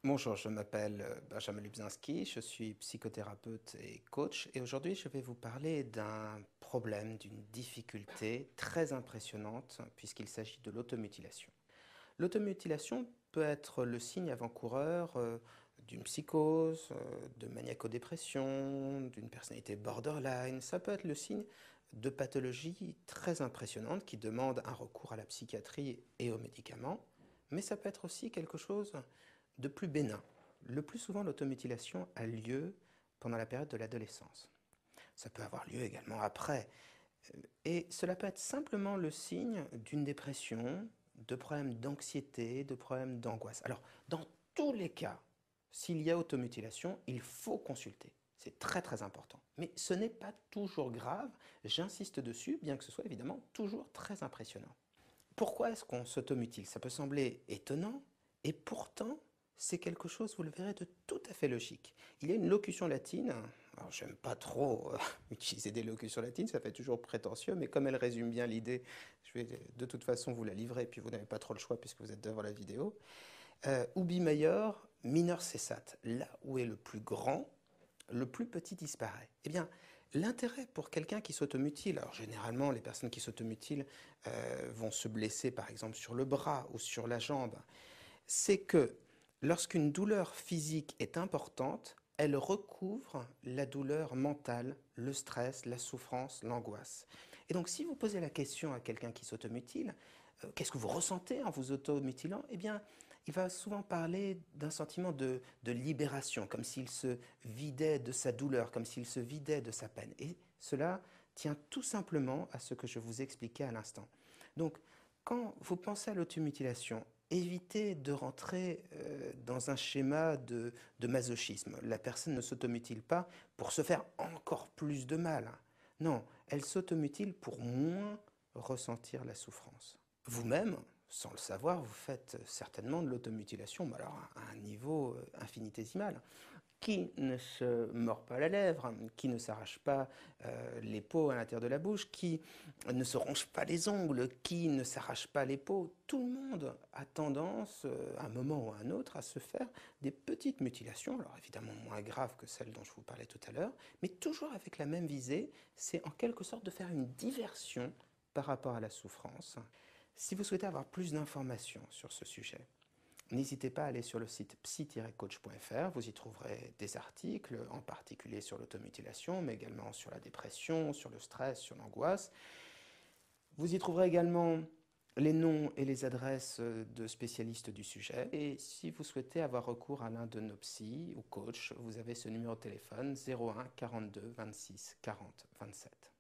Bonjour, je m'appelle Benjamin Lubzinski, je suis psychothérapeute et coach et aujourd'hui je vais vous parler d'un problème, d'une difficulté très impressionnante puisqu'il s'agit de l'automutilation. L'automutilation peut être le signe avant-coureur d'une psychose, de maniaco-dépression, d'une personnalité borderline. Ça peut être le signe de pathologies très impressionnantes qui demandent un recours à la psychiatrie et aux médicaments, mais ça peut être aussi quelque chose de plus bénin. Le plus souvent, l'automutilation a lieu pendant la période de l'adolescence. Ça peut avoir lieu également après. Et cela peut être simplement le signe d'une dépression, de problèmes d'anxiété, de problèmes d'angoisse. Alors, dans tous les cas, s'il y a automutilation, il faut consulter. C'est très très important. Mais ce n'est pas toujours grave, j'insiste dessus, bien que ce soit évidemment toujours très impressionnant. Pourquoi est-ce qu'on s'automutile? Ça peut sembler étonnant, et pourtant, c'est quelque chose, vous le verrez, de tout à fait logique. Il y a une locution latine, alors j'aime pas trop utiliser des locutions latines, ça fait toujours prétentieux, mais comme elle résume bien l'idée, je vais de toute façon vous la livrer, puis vous n'avez pas trop le choix puisque vous êtes devant la vidéo. Ubi maior, minor cessat. Là où est le plus grand, le plus petit disparaît. Eh bien, l'intérêt pour quelqu'un qui s'automutile, alors généralement les personnes qui s'automutilent vont se blesser par exemple sur le bras ou sur la jambe, c'est que lorsqu'une douleur physique est importante, elle recouvre la douleur mentale, le stress, la souffrance, l'angoisse. Et donc si vous posez la question à quelqu'un qui s'automutile, qu'est-ce que vous ressentez en vous automutilant? Eh bien, il va souvent parler d'un sentiment de libération, comme s'il se vidait de sa douleur, comme s'il se vidait de sa peine. Et cela tient tout simplement à ce que je vous expliquais à l'instant. Donc, quand vous pensez à l'automutilation, évitez de rentrer dans un schéma de masochisme. La personne ne s'automutile pas pour se faire encore plus de mal. Non, elle s'automutile pour moins ressentir la souffrance. Vous-même, sans le savoir, vous faites certainement de l'automutilation, mais alors à un niveau infinitésimal. Qui ne se mord pas la lèvre, qui ne s'arrache pas les peaux à l'intérieur de la bouche, qui ne se ronge pas les ongles, qui ne s'arrache pas les peaux. Tout le monde a tendance, à un moment ou à un autre, à se faire des petites mutilations, alors évidemment moins graves que celles dont je vous parlais tout à l'heure, mais toujours avec la même visée, c'est en quelque sorte de faire une diversion par rapport à la souffrance. Si vous souhaitez avoir plus d'informations sur ce sujet, n'hésitez pas à aller sur le site psy-coach.fr, vous y trouverez des articles, en particulier sur l'automutilation, mais également sur la dépression, sur le stress, sur l'angoisse. Vous y trouverez également les noms et les adresses de spécialistes du sujet. Et si vous souhaitez avoir recours à l'un de nos psys ou coachs, vous avez ce numéro de téléphone 01 42 26 40 27.